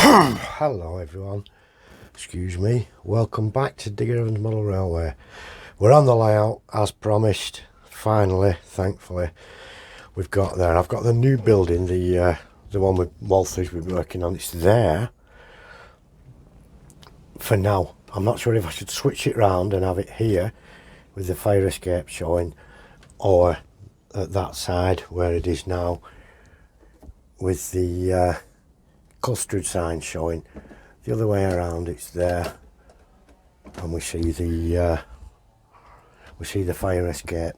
Hello everyone, excuse me, welcome back to Digger Evans Model Railway. We're on the layout as promised, finally, thankfully, we've got there. I've got the new building, the one with Walters we've been working on. It's there for now. I'm not sure if I should switch it round and have it here with the fire escape showing, or at that side where it is now with the custard sign showing. The other way around, it's there, and we see the fire escape.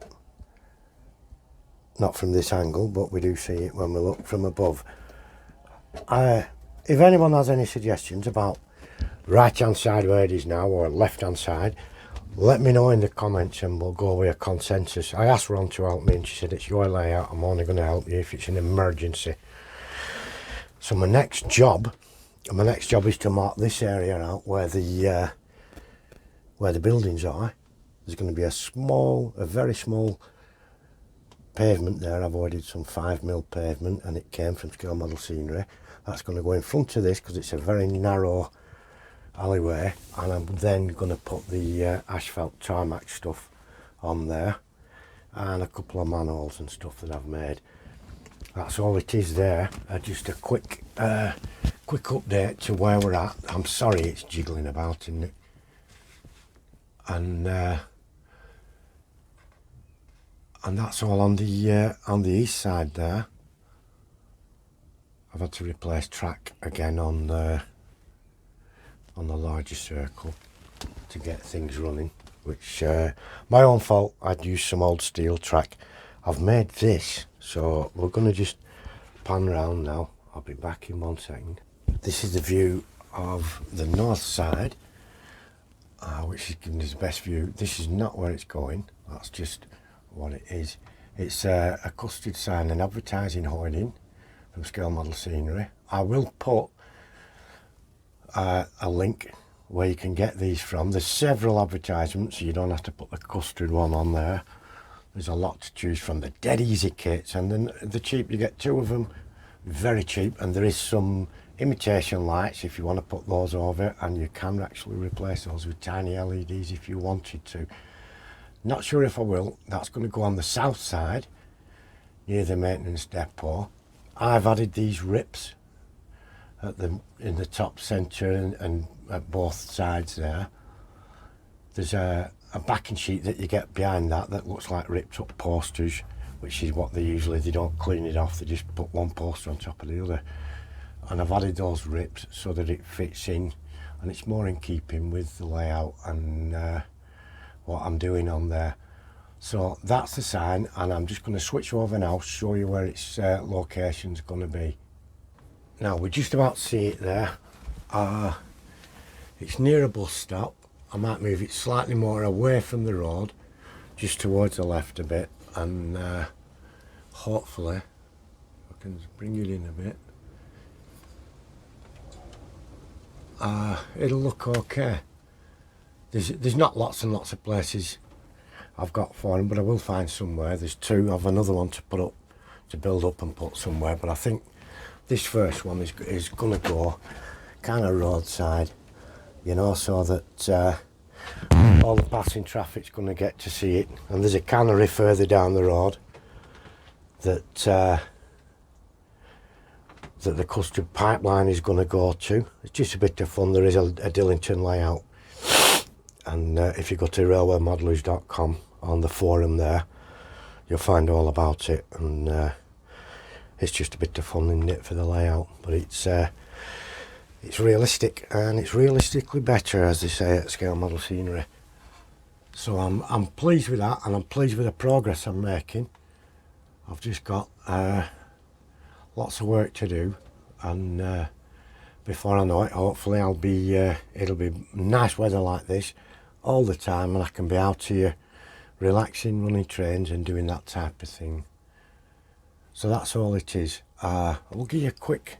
Not from this angle, but we do see it when we look from above. If anyone has any suggestions about right hand side where it is now or left hand side, let me know in the comments and we'll go with a consensus. I asked Ron to help me and she said it's your layout, I'm only going to help you if it's an emergency. So my next job is to mark this area out where the buildings are. There's going to be a very small pavement there. I've ordered some 5mm pavement and it came from Scale Model Scenery. That's going to go in front of this because it's a very narrow alleyway, and I'm then going to put the asphalt tarmac stuff on there and a couple of manholes and stuff that I've made. That's all it is there. Just a quick update to where we're at. I'm sorry it's jiggling about, isn't it? And that's all on the east side there. I've had to replace track again on the larger circle to get things running, which my own fault. I'd used some old steel track. I've made this, so we're going to just pan round now. I'll be back in 1 second. This is the view of the north side, which is giving us the best view. This is not where it's going, that's just what it is. It's a custard sign and advertising hoarding from Scale Model Scenery. I will put a link where you can get these from. There's several advertisements, so you don't have to put the custard one on there. There's a lot to choose from. They're dead easy kits, and then they're cheap. You get 2 of them, very cheap, and there is some imitation lights if you want to put those over, and you can actually replace those with tiny LEDs if you wanted to. Not sure if I will. That's going to go on the south side near the maintenance depot. I've added these rips in the top centre and at both sides there. There's a backing sheet that you get behind that looks like ripped up posters, which is what they don't clean it off, they just put one poster on top of the other. And I've added those rips so that it fits in and it's more in keeping with the layout and what I'm doing on there. So that's the sign, and I'm just going to switch over now, show you where its location's going to be. Now we just about see it there. It's near a bus stop. I might move it slightly more away from the road, just towards the left a bit, and hopefully I can bring it in a bit. It'll look okay. There's not lots and lots of places I've got for them, but I will find somewhere. There's 2 of another one to put up, to build up and put somewhere, but I think this first one is going to go kind of roadside, you know, so that all the passing traffic's going to get to see it. And there's a cannery further down the road that the custard pipeline is going to go to. It's just a bit of fun. There is a Dillington layout, and if you go to railwaymodelers.com on the forum there, you'll find all about it, and it's just a bit of fun, isn't it, for the layout? But it's realistic, and it's realistically better, as they say at Scale Model Scenery. So I'm pleased with that, and I'm pleased with the progress I'm making. I've just got lots of work to do, and before I know it, hopefully it'll be nice weather like this all the time, and I can be out here relaxing, running trains and doing that type of thing. So that's all it is. I'll give you a quick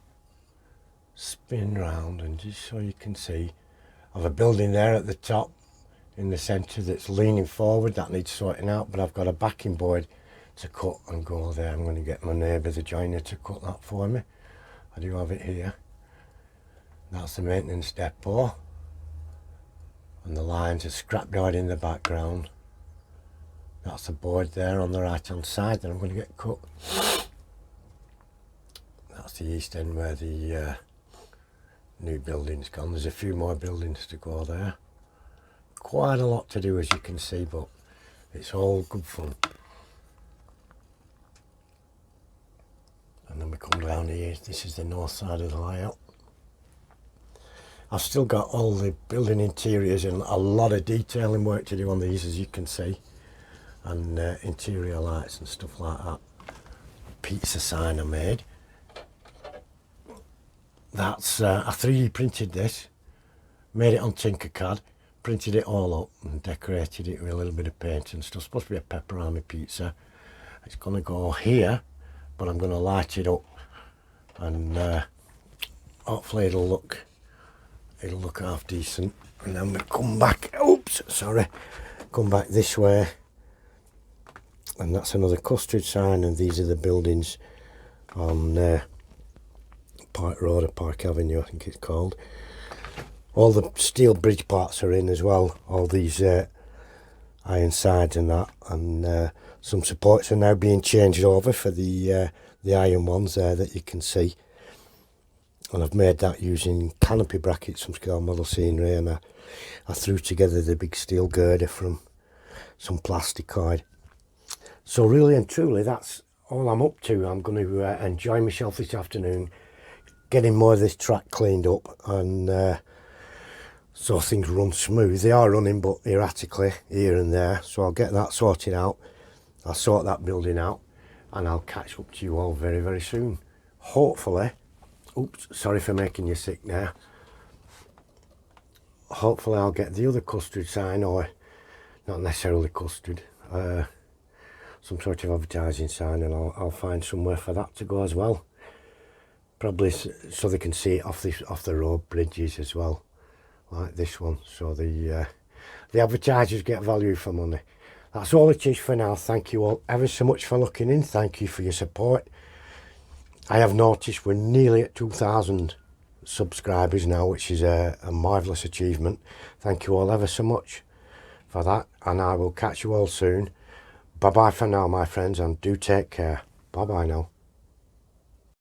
spin round, and just so you can see, I've a building there at the top in the centre that's leaning forward, that needs sorting out, but I've got a backing board to cut and go there. I'm going to get my neighbour, the joiner, to cut that for me. I do have it here. That's the maintenance depot, and the lines are scrapyard in the background. That's the board there on the right hand side that I'm going to get cut. That's the east end where the new building's gone. There's a few more buildings to go there. Quite a lot to do, as you can see, but it's all good fun. And then we come down here. This is the north side of the layout. I've still got all the building interiors and a lot of detailing work to do on these, as you can see, and interior lights and stuff like that. Pizza sign I made. That's I 3D printed this, made it on Tinkercad, printed it all up and decorated it with a little bit of paint and stuff. It's supposed to be a pepperoni pizza. It's going to go here, but I'm going to light it up, and hopefully it'll look half decent. And then we come back, oops, sorry, come back this way, and that's another custard sign, and these are the buildings on Park Road or Park Avenue, I think it's called. All the steel bridge parts are in as well, all these iron sides and that, and some supports are now being changed over for the iron ones there that you can see. And I've made that using canopy brackets from scale model scenery, and I threw together the big steel girder from some plasticoid. So really and truly, that's all I'm up to. I'm going to enjoy myself this afternoon, getting more of this track cleaned up, and so things run smooth. They are running, but erratically here and there, so I'll get that sorted out. I'll sort that building out, and I'll catch up to you all very, very soon. Hopefully, oops, sorry for making you sick now. Hopefully I'll get the other custard sign, or not necessarily custard, some sort of advertising sign, and I'll find somewhere for that to go as well. Probably so they can see it off the road bridges as well, like this one, so the advertisers get value for money. That's all it is for now. Thank you all ever so much for looking in. Thank you for your support. I have noticed we're nearly at 2,000 subscribers now, which is a marvellous achievement. Thank you all ever so much for that, and I will catch you all soon. Bye bye for now, my friends, and do take care. Bye bye now.